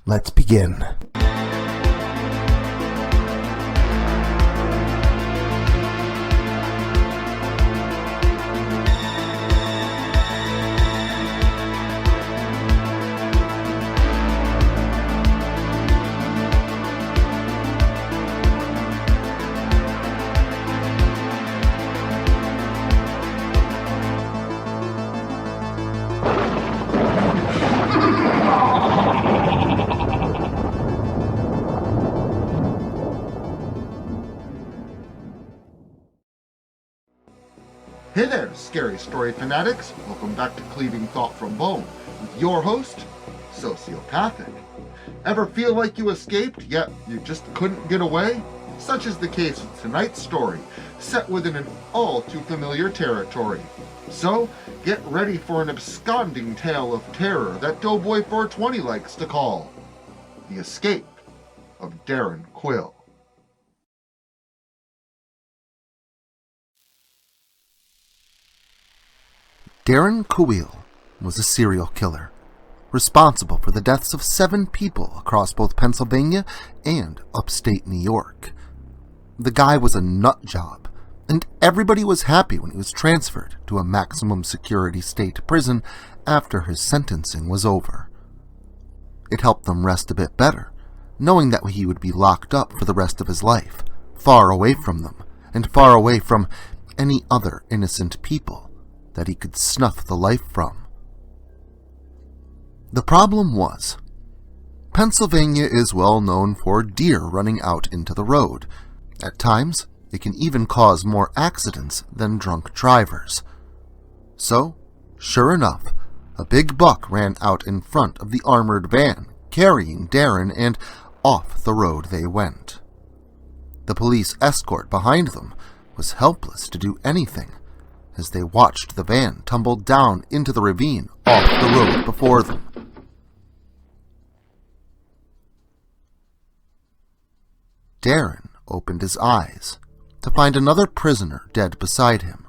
Let's begin. Hey there, scary story fanatics. Welcome back to Cleaving Thought from Bone with your host, Sociopathic. Ever feel like you escaped, yet you just couldn't get away? Such is the case with tonight's story, set within an all too familiar territory. So, get ready for an absconding tale of terror that Doughboy420 likes to call The Escape of Darryn Kwuill. Darryn Kwuill was a serial killer, responsible for the deaths of 7 people across both Pennsylvania and upstate New York. The guy was a nut job, and everybody was happy when he was transferred to a maximum security state prison after his sentencing was over. It helped them rest a bit better, knowing that he would be locked up for the rest of his life, far away from them, and far away from any other innocent people that he could snuff the life from. The problem was, Pennsylvania is well known for deer running out into the road. At times, it can even cause more accidents than drunk drivers. So, sure enough, a big buck ran out in front of the armored van, carrying Darryn, and off the road they went. The police escort behind them was helpless to do anything, as they watched the van tumble down into the ravine off the road before them. Darryn opened his eyes to find another prisoner dead beside him,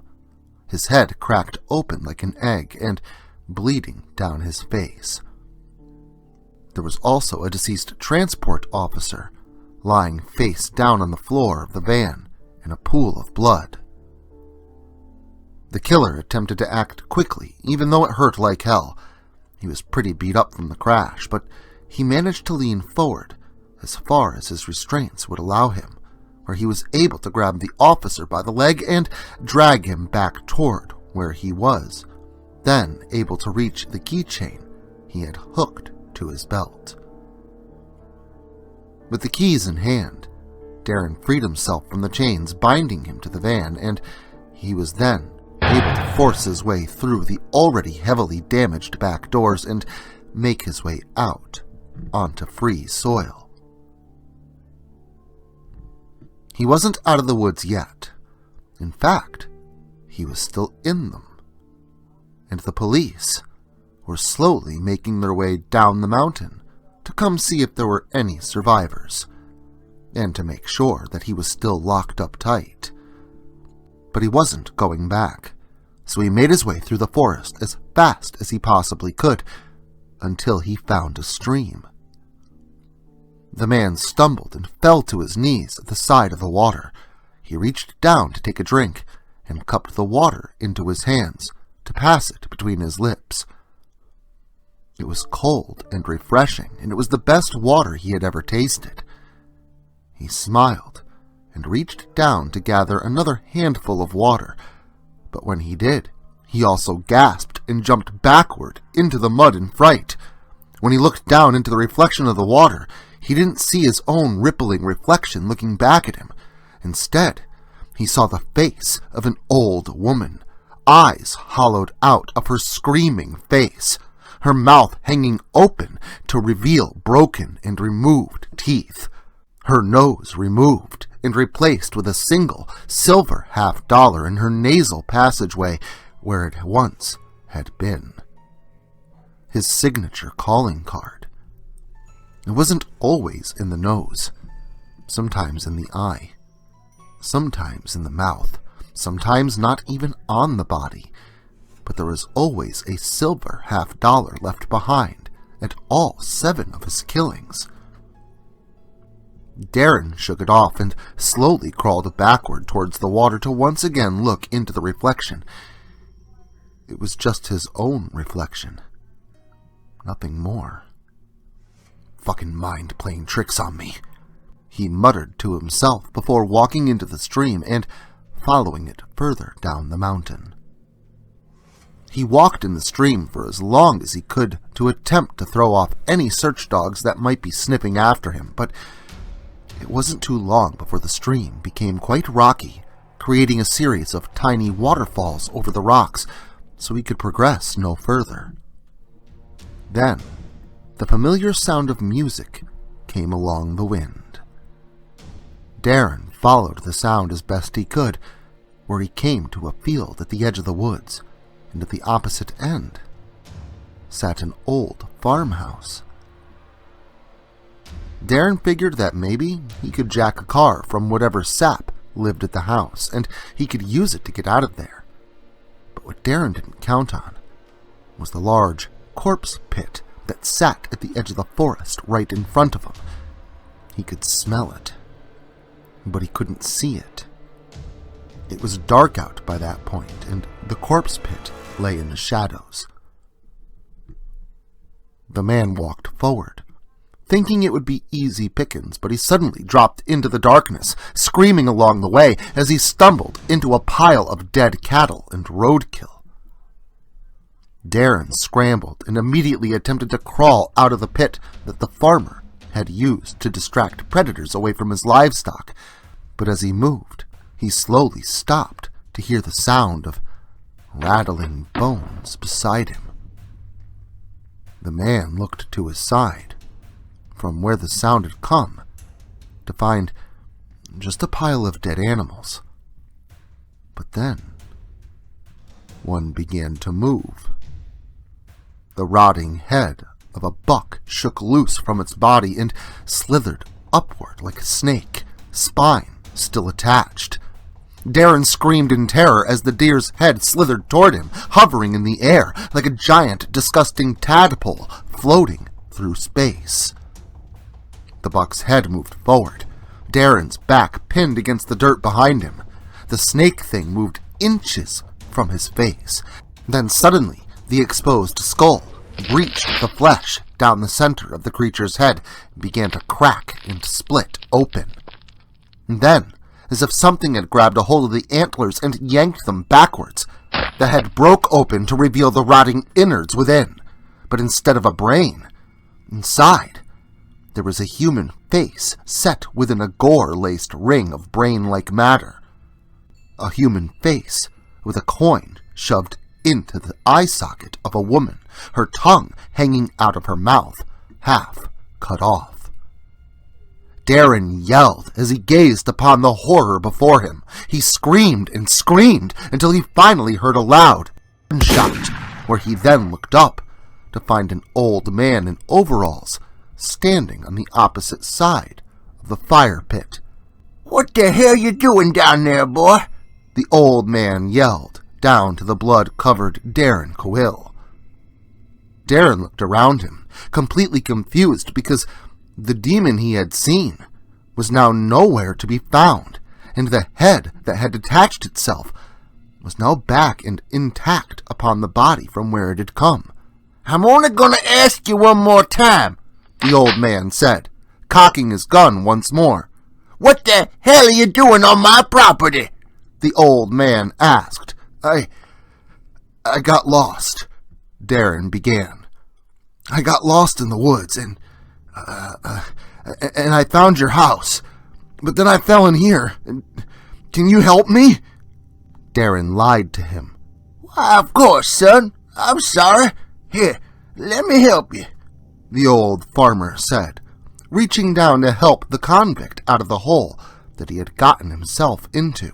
his head cracked open like an egg and bleeding down his face. There was also a deceased transport officer lying face down on the floor of the van in a pool of blood. The killer attempted to act quickly, even though it hurt like hell. He was pretty beat up from the crash, but he managed to lean forward as far as his restraints would allow him, where he was able to grab the officer by the leg and drag him back toward where he was, then able to reach the keychain he had hooked to his belt. With the keys in hand, Darryn freed himself from the chains binding him to the van, and he was then able to force his way through the already heavily damaged back doors and make his way out onto free soil. He wasn't out of the woods yet. In fact, he was still in them. And the police were slowly making their way down the mountain to come see if there were any survivors, and to make sure that he was still locked up tight. But he wasn't going back, so he made his way through the forest as fast as he possibly could until he found a stream. The man stumbled and fell to his knees at the side of the water. He reached down to take a drink and cupped the water into his hands to pass it between his lips. It was cold and refreshing, and it was the best water he had ever tasted. He smiled and reached down to gather another handful of water, but when he did, he also gasped and jumped backward into the mud in fright. When he looked down into the reflection of the water, he didn't see his own rippling reflection looking back at him. Instead, he saw the face of an old woman, eyes hollowed out of her screaming face, her mouth hanging open to reveal broken and removed teeth, her nose removed and replaced with a single silver $50 in her nasal passageway where it once had been. His signature calling card. It wasn't always in the nose, sometimes in the eye, sometimes in the mouth, sometimes not even on the body, but there was always a silver $50 left behind at all 7 of his killings. Darryn shook it off and slowly crawled backward towards the water to once again look into the reflection. It was just his own reflection. Nothing more. "Fucking mind playing tricks on me," he muttered to himself before walking into the stream and following it further down the mountain. He walked in the stream for as long as he could to attempt to throw off any search dogs that might be sniffing after him, but it wasn't too long before the stream became quite rocky, creating a series of tiny waterfalls over the rocks so he could progress no further. Then, the familiar sound of music came along the wind. Darryn followed the sound as best he could, where he came to a field at the edge of the woods, and at the opposite end sat an old farmhouse. Darryn figured that maybe he could jack a car from whatever sap lived at the house, and he could use it to get out of there. But what Darryn didn't count on was the large corpse pit that sat at the edge of the forest right in front of him. He could smell it, but he couldn't see it. It was dark out by that point, and the corpse pit lay in the shadows. The man walked forward, thinking it would be easy pickings, but he suddenly dropped into the darkness, screaming along the way as he stumbled into a pile of dead cattle and roadkill. Darryn scrambled and immediately attempted to crawl out of the pit that the farmer had used to distract predators away from his livestock, but as he moved, he slowly stopped to hear the sound of rattling bones beside him. The man looked to his side, from where the sound had come, to find just a pile of dead animals. But then, one began to move. The rotting head of a buck shook loose from its body and slithered upward like a snake, spine still attached. Darryn screamed in terror as the deer's head slithered toward him, hovering in the air like a giant, disgusting tadpole floating through space. The buck's head moved forward, Darryn's back pinned against the dirt behind him. The snake thing moved inches from his face. Then suddenly, the exposed skull breached the flesh down the center of the creature's head and began to crack and split open. And then, as if something had grabbed a hold of the antlers and yanked them backwards, the head broke open to reveal the rotting innards within. But instead of a brain, inside, there was a human face set within a gore-laced ring of brain-like matter. A human face with a coin shoved into the eye socket of a woman, her tongue hanging out of her mouth, half cut off. Darryn yelled as he gazed upon the horror before him. He screamed and screamed until he finally heard a loud gunshot, where he then looked up to find an old man in overalls standing on the opposite side of the fire pit. "What the hell you doing down there, boy?" the old man yelled down to the blood-covered Darryn Kwuill. Darryn looked around him, completely confused because the demon he had seen was now nowhere to be found, and the head that had detached itself was now back and intact upon the body from where it had come. "I'm only gonna ask you one more time," the old man said, cocking his gun once more. "What the hell are you doing on my property?" the old man asked. I got lost," Darryn began. "I got lost in the woods, and I found your house. But then I fell in here. Can you help me?" Darryn lied to him. "Why, of course, son. I'm sorry. Here, let me help you," the old farmer said, reaching down to help the convict out of the hole that he had gotten himself into.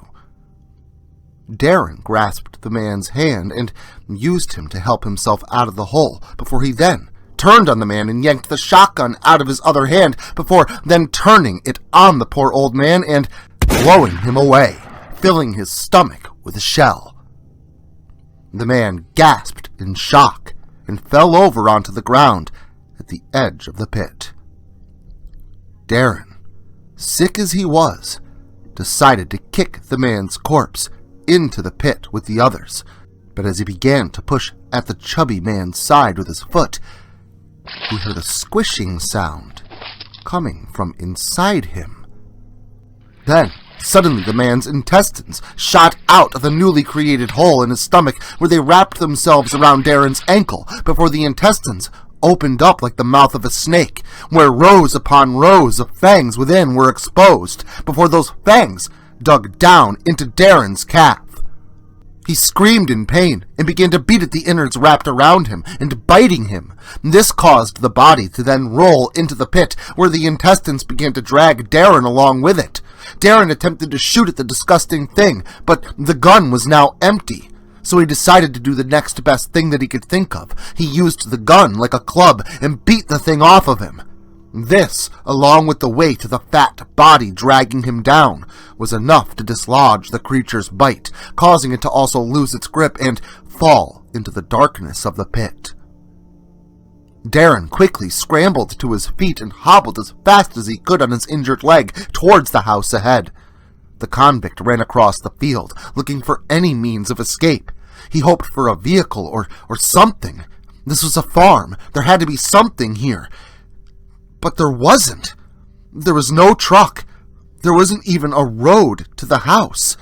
Darryn grasped the man's hand and used him to help himself out of the hole before he then turned on the man and yanked the shotgun out of his other hand before then turning it on the poor old man and blowing him away, filling his stomach with a shell. The man gasped in shock and fell over onto the ground at the edge of the pit. Darryn, sick as he was, decided to kick the man's corpse into the pit with the others, but as he began to push at the chubby man's side with his foot, he heard a squishing sound coming from inside him. Then, suddenly the man's intestines shot out of the newly created hole in his stomach, where they wrapped themselves around Darryn's ankle before the intestines opened up like the mouth of a snake, where rows upon rows of fangs within were exposed, before those fangs dug down into Darryn's calf. He screamed in pain and began to beat at the innards wrapped around him and biting him. This caused the body to then roll into the pit, where the intestines began to drag Darryn along with it. Darryn attempted to shoot at the disgusting thing, but the gun was now empty. So he decided to do the next best thing that he could think of. He used the gun like a club and beat the thing off of him. This, along with the weight of the fat body dragging him down, was enough to dislodge the creature's bite, causing it to also lose its grip and fall into the darkness of the pit. Darryn quickly scrambled to his feet and hobbled as fast as he could on his injured leg towards the house ahead. The convict ran across the field, looking for any means of escape. He hoped for a vehicle or something. This was a farm. There had to be something here. But there wasn't. There was no truck. There wasn't even a road to the house.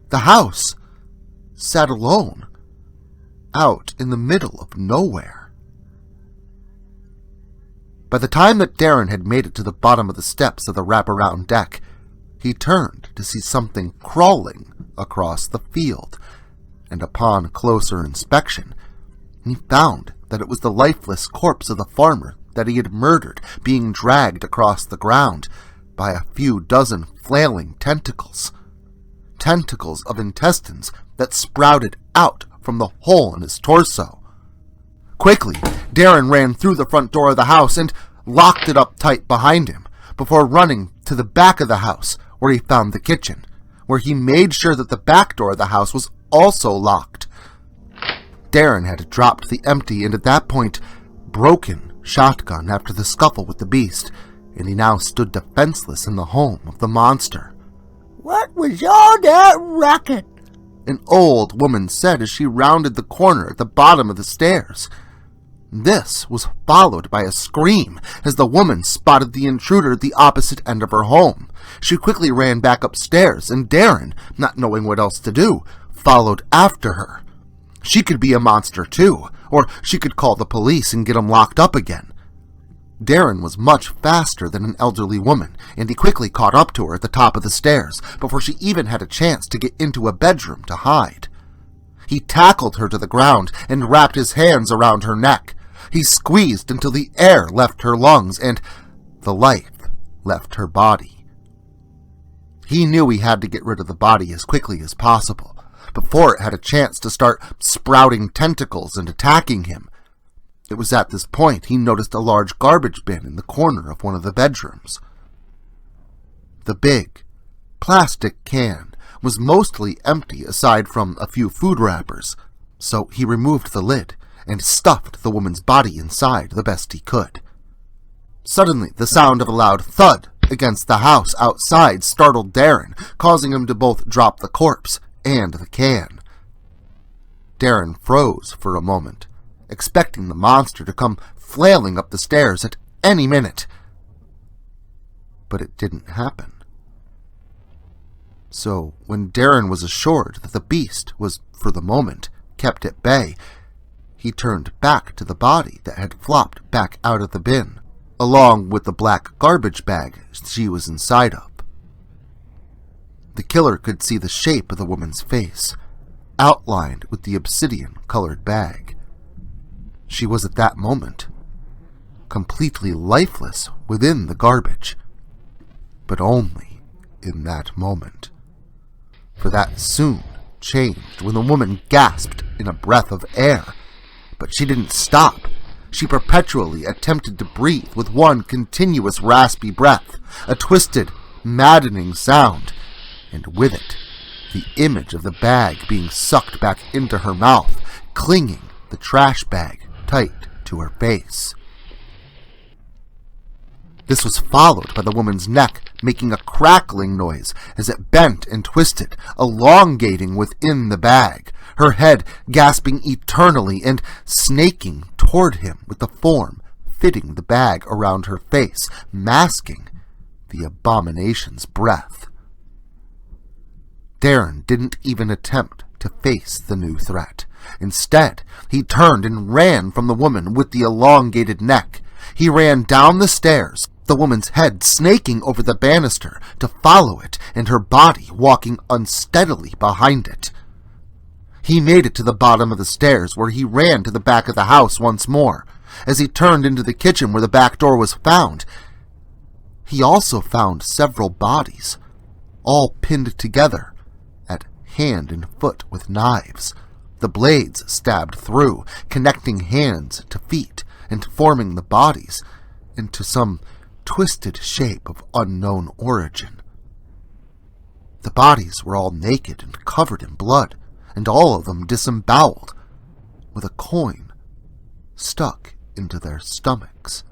The house sat alone, out in the middle of nowhere. By the time that Darryn had made it to the bottom of the steps of the wraparound deck, he turned to see something crawling across the field, and upon closer inspection, he found that it was the lifeless corpse of the farmer that he had murdered, being dragged across the ground by a few dozen flailing tentacles. Tentacles of intestines that sprouted out from the hole in his torso. Quickly, Darryn ran through the front door of the house and locked it up tight behind him, before running to the back of the house, where he found the kitchen, where he made sure that the back door of the house was also locked. Darryn had dropped the empty and at that point broken shotgun after the scuffle with the beast, and he now stood defenseless in the home of the monster. What was all that racket? An old woman said as she rounded the corner at the bottom of the stairs. This was followed by a scream as the woman spotted the intruder at the opposite end of her home. She quickly ran back upstairs, and Darryn, not knowing what else to do, followed after her. She could be a monster too, or she could call the police and get him locked up again. Darryn was much faster than an elderly woman, and he quickly caught up to her at the top of the stairs before she even had a chance to get into a bedroom to hide. He tackled her to the ground and wrapped his hands around her neck. He squeezed until the air left her lungs and the life left her body. He knew he had to get rid of the body as quickly as possible, before it had a chance to start sprouting tentacles and attacking him. It was at this point he noticed a large garbage bin in the corner of one of the bedrooms. The big, plastic can was mostly empty aside from a few food wrappers, so he removed the lid and stuffed the woman's body inside the best he could. Suddenly, the sound of a loud thud against the house outside startled Darryn, causing him to both drop the corpse and the can. Darryn froze for a moment, expecting the monster to come flailing up the stairs at any minute. But it didn't happen. So, when Darryn was assured that the beast was, for the moment, kept at bay, he turned back to the body that had flopped back out of the bin, along with the black garbage bag she was inside of. The killer could see the shape of the woman's face, outlined with the obsidian-colored bag. She was at that moment completely lifeless within the garbage, but only in that moment. For that soon changed when the woman gasped in a breath of air, but she didn't stop. She perpetually attempted to breathe with one continuous raspy breath, a twisted, maddening sound, and with it, the image of the bag being sucked back into her mouth, clinging the trash bag tight to her face. This was followed by the woman's neck making a crackling noise as it bent and twisted, elongating within the bag, her head gasping eternally and snaking toward him with the form fitting the bag around her face, masking the abomination's breath. Darryn didn't even attempt to face the new threat. Instead, he turned and ran from the woman with the elongated neck. He ran down the stairs, the woman's head snaking over the banister to follow it and her body walking unsteadily behind it. He made it to the bottom of the stairs, where he ran to the back of the house once more. As he turned into the kitchen where the back door was found, he also found several bodies, all pinned together at hand and foot with knives, the blades stabbed through, connecting hands to feet and forming the bodies into some twisted shape of unknown origin. The bodies were all naked and covered in blood, and all of them disemboweled, with a coin stuck into their stomachs.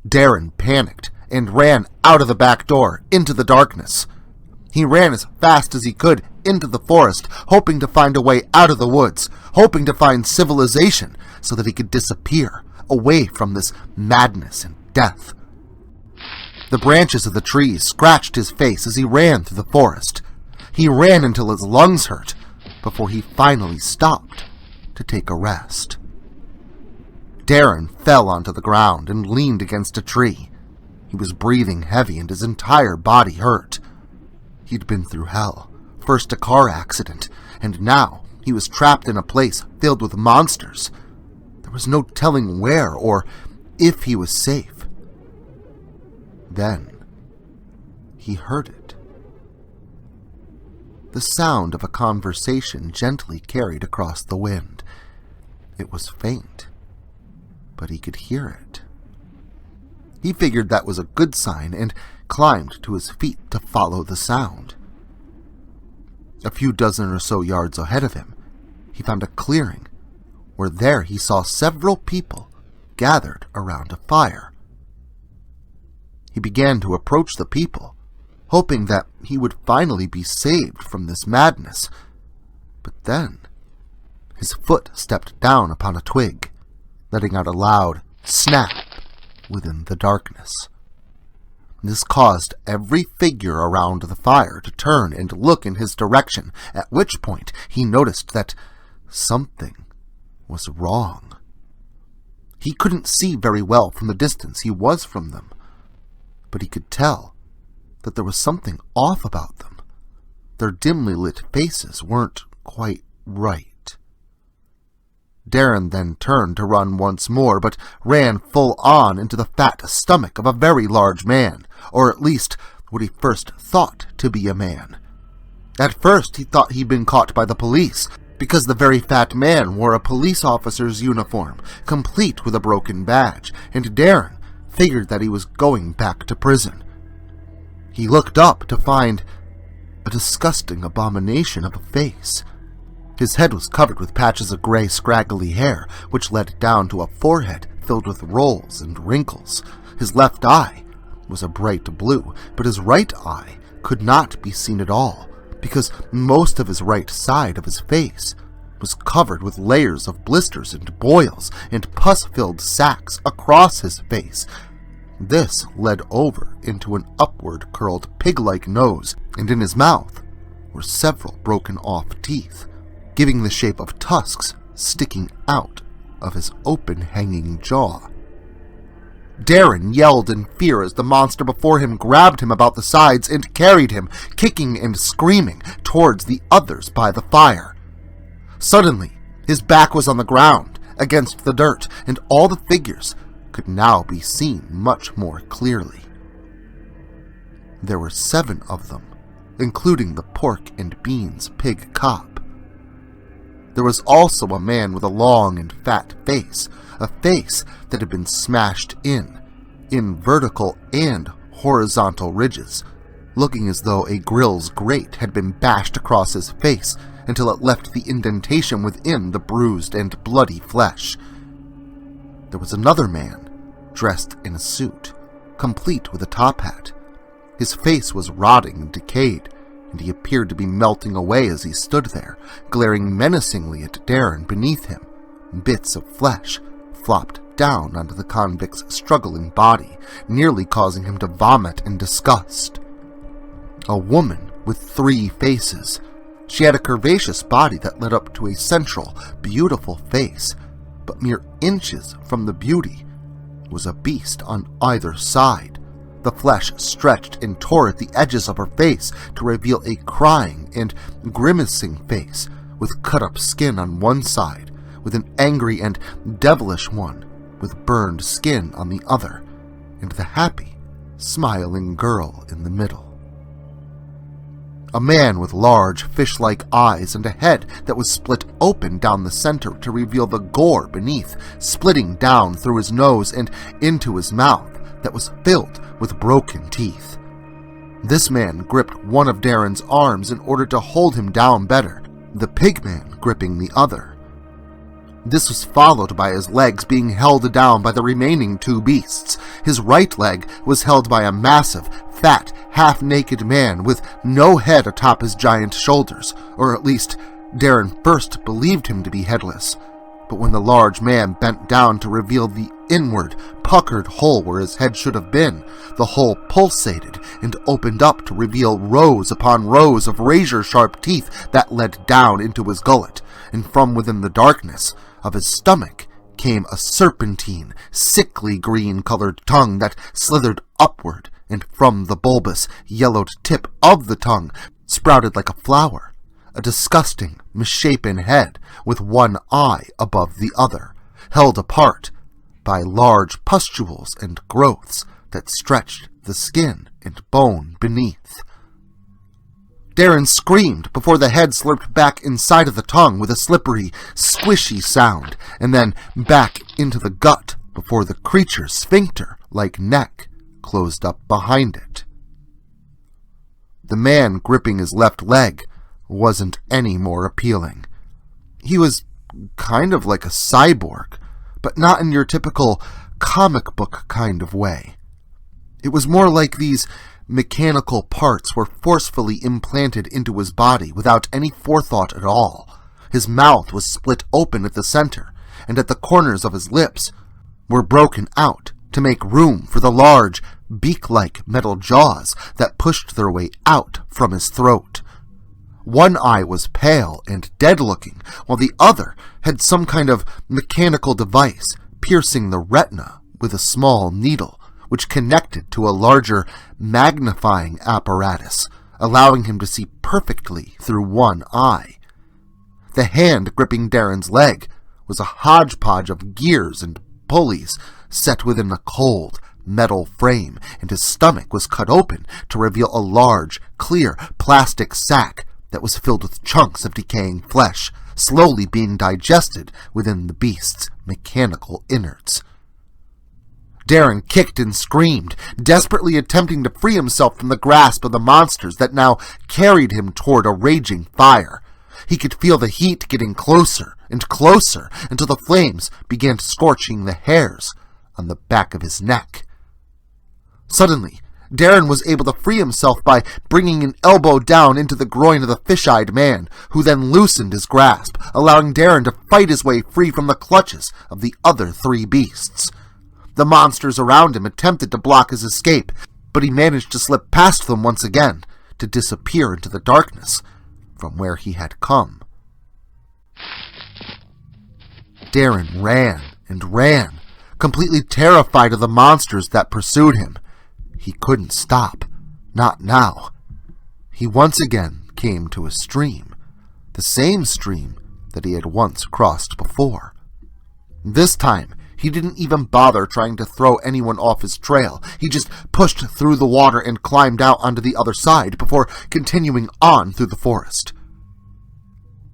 Darryn panicked and ran out of the back door into the darkness. He ran as fast as he could into the forest, hoping to find a way out of the woods, hoping to find civilization so that he could disappear away from this madness and death. The branches of the trees scratched his face as he ran through the forest. He ran until his lungs hurt before he finally stopped to take a rest. Darryn fell onto the ground and leaned against a tree. He was breathing heavy and his entire body hurt. He'd been through hell, first a car accident, and now he was trapped in a place filled with monsters. There was no telling where or if he was safe. Then he heard it. The sound of a conversation gently carried across the wind. It was faint, but he could hear it. He figured that was a good sign and climbed to his feet to follow the sound. A few dozen or so yards ahead of him, he found a clearing where there he saw several people gathered around a fire. He began to approach the people, hoping that he would finally be saved from this madness. But then his foot stepped down upon a twig, letting out a loud snap within the darkness. This caused every figure around the fire to turn and look in his direction, at which point he noticed that something was wrong. He couldn't see very well from the distance he was from them, but he could tell that there was something off about them. Their dimly lit faces weren't quite right. Darryn then turned to run once more, but ran full on into the fat stomach of a very large man, or at least what he first thought to be a man. At first he thought he'd been caught by the police, because the very fat man wore a police officer's uniform, complete with a broken badge, and Darryn figured that he was going back to prison. He looked up to find a disgusting abomination of a face. His head was covered with patches of gray, scraggly hair, which led down to a forehead filled with rolls and wrinkles. His left eye was a bright blue, but his right eye could not be seen at all, because most of his right side of his face was covered with layers of blisters and boils and pus-filled sacs across his face. This led over into an upward-curled pig-like nose, and in his mouth were several broken-off teeth, giving the shape of tusks sticking out of his open-hanging jaw. Darryn yelled in fear as the monster before him grabbed him about the sides and carried him, kicking and screaming, towards the others by the fire. Suddenly, his back was on the ground, against the dirt, and all the figures could now be seen much more clearly. There were 7 of them, including the pork and beans pig cop. There was also a man with a long and fat face, a face that had been smashed in vertical and horizontal ridges, looking as though a grill's grate had been bashed across his face until it left the indentation within the bruised and bloody flesh. There was another man, dressed in a suit, complete with a top hat. His face was rotting and decayed, and he appeared to be melting away as he stood there, glaring menacingly at Darryn beneath him. Bits of flesh flopped down onto the convict's struggling body, nearly causing him to vomit in disgust. A woman with 3 faces. She had a curvaceous body that led up to a central, beautiful face, but mere inches from the beauty was a beast on either side. The flesh stretched and tore at the edges of her face to reveal a crying and grimacing face with cut-up skin on one side, with an angry and devilish one with burned skin on the other, and the happy, smiling girl in the middle. A man with large, fish-like eyes and a head that was split open down the center to reveal the gore beneath, splitting down through his nose and into his mouth that was filled with broken teeth. This man gripped one of Darryn's arms in order to hold him down better, the pigman gripping the other. This was followed by his legs being held down by the remaining 2 beasts. His right leg was held by a massive, fat, half-naked man with no head atop his giant shoulders, or at least Darryn first believed him to be headless. But when the large man bent down to reveal the inward, puckered hole where his head should have been, the hole pulsated and opened up to reveal rows upon rows of razor-sharp teeth that led down into his gullet, and from within the darkness of his stomach came a serpentine, sickly green-colored tongue that slithered upward, and from the bulbous, yellowed tip of the tongue sprouted like a flower, a disgusting, misshapen head with one eye above the other, held apart by large pustules and growths that stretched the skin and bone beneath. Darryn screamed before the head slurped back inside of the tongue with a slippery, squishy sound, and then back into the gut before the creature's sphincter-like neck closed up behind it. The man gripping his left leg wasn't any more appealing. He was kind of like a cyborg, but not in your typical comic book kind of way. It was more like these mechanical parts were forcefully implanted into his body without any forethought at all. His mouth was split open at the center, and at the corners of his lips were broken out to make room for the large, beak-like metal jaws that pushed their way out from his throat. One eye was pale and dead-looking, while the other had some kind of mechanical device piercing the retina with a small needle, which connected to a larger magnifying apparatus, allowing him to see perfectly through one eye. The hand gripping Darryn's leg was a hodgepodge of gears and pulleys set within a cold, metal frame, and his stomach was cut open to reveal a large, clear plastic sack that was filled with chunks of decaying flesh, slowly being digested within the beast's mechanical innards. Darryn kicked and screamed, desperately attempting to free himself from the grasp of the monsters that now carried him toward a raging fire. He could feel the heat getting closer and closer until the flames began scorching the hairs on the back of his neck. Suddenly, Darryn was able to free himself by bringing an elbow down into the groin of the fish-eyed man, who then loosened his grasp, allowing Darryn to fight his way free from the clutches of the other 3 beasts. The monsters around him attempted to block his escape, but he managed to slip past them once again, to disappear into the darkness from where he had come. Darryn ran and ran, completely terrified of the monsters that pursued him. He couldn't stop. Not now. He once again came to a stream, the same stream that he had once crossed before. This time, he didn't even bother trying to throw anyone off his trail. He just pushed through the water and climbed out onto the other side before continuing on through the forest.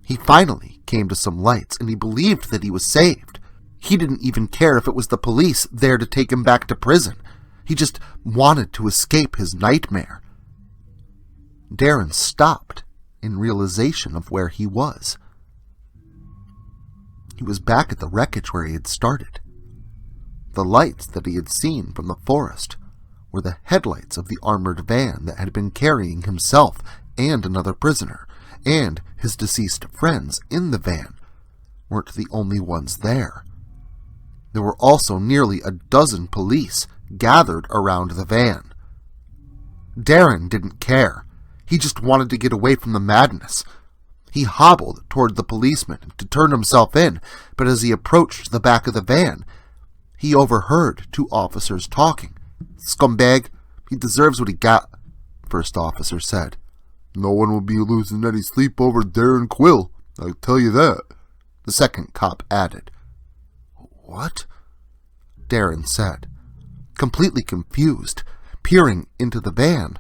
He finally came to some lights, and he believed that he was saved. He didn't even care if it was the police there to take him back to prison. He just wanted to escape his nightmare. Darryn stopped in realization of where he was. He was back at the wreckage where he had started. The lights that he had seen from the forest were the headlights of the armored van that had been carrying himself and another prisoner, and his deceased friends in the van weren't the only ones there. There were also nearly a dozen police gathered around the van. Darryn didn't care. He just wanted to get away from the madness. He hobbled toward the policeman to turn himself in, but as he approached the back of the van, he overheard two officers talking. "Scumbag, he deserves what he got," first officer said. "No one will be losing any sleep over Darryn Kwuill, I'll tell you that," the second cop added. "What?" Darryn said, completely confused, peering into the van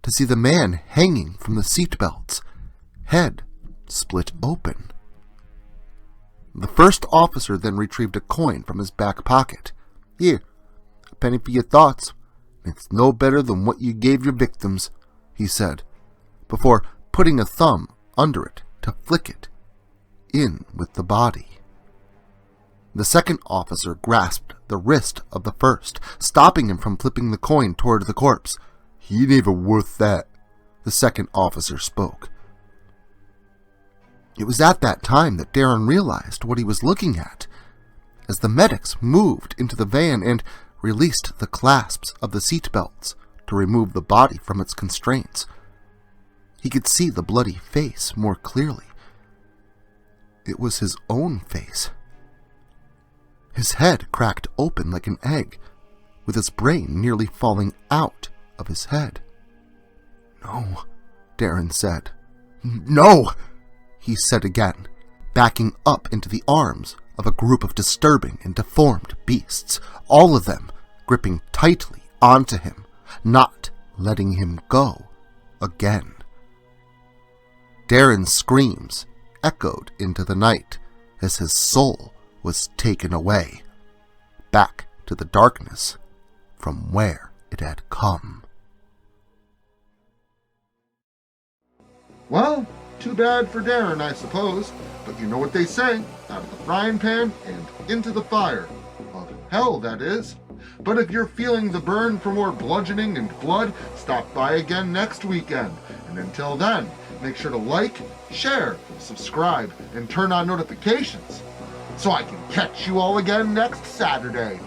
to see the man hanging from the seatbelts, head split open. The first officer then retrieved a coin from his back pocket. "Here, a penny for your thoughts. It's no better than what you gave your victims," he said, before putting a thumb under it to flick it in with the body. The second officer grasped the wrist of the first, stopping him from flipping the coin toward the corpse. "He ain't even worth that," the second officer spoke. It was at that time that Darryn realized what he was looking at, as the medics moved into the van and released the clasps of the seatbelts to remove the body from its constraints. He could see the bloody face more clearly. It was his own face. His head cracked open like an egg, with his brain nearly falling out of his head. "No," Darryn said. "No," he said again, backing up into the arms of a group of disturbing and deformed beasts, all of them gripping tightly onto him, not letting him go again. Darryn's screams echoed into the night as his soul was taken away, back to the darkness from where it had come. Well, too bad for Darryn, I suppose, but you know what they say, out of the frying pan and into the fire. Of hell, that is. But if you're feeling the burn for more bludgeoning and blood, stop by again next weekend. And until then, make sure to like, share, subscribe, and turn on notifications so I can catch you all again next Saturday.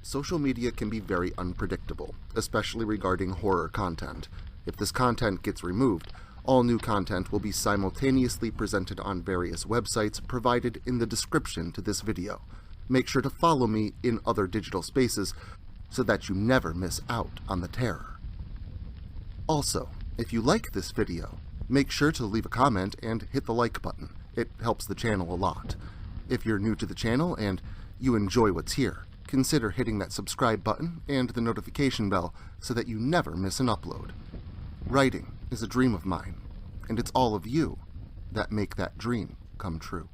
Social media can be very unpredictable, especially regarding horror content. If this content gets removed, all new content will be simultaneously presented on various websites provided in the description to this video. Make sure to follow me in other digital spaces so that you never miss out on the terror. Also, if you like this video, make sure to leave a comment and hit the like button. It helps the channel a lot. If you're new to the channel and you enjoy what's here, consider hitting that subscribe button and the notification bell so that you never miss an upload. Writing is a dream of mine, and it's all of you that make that dream come true.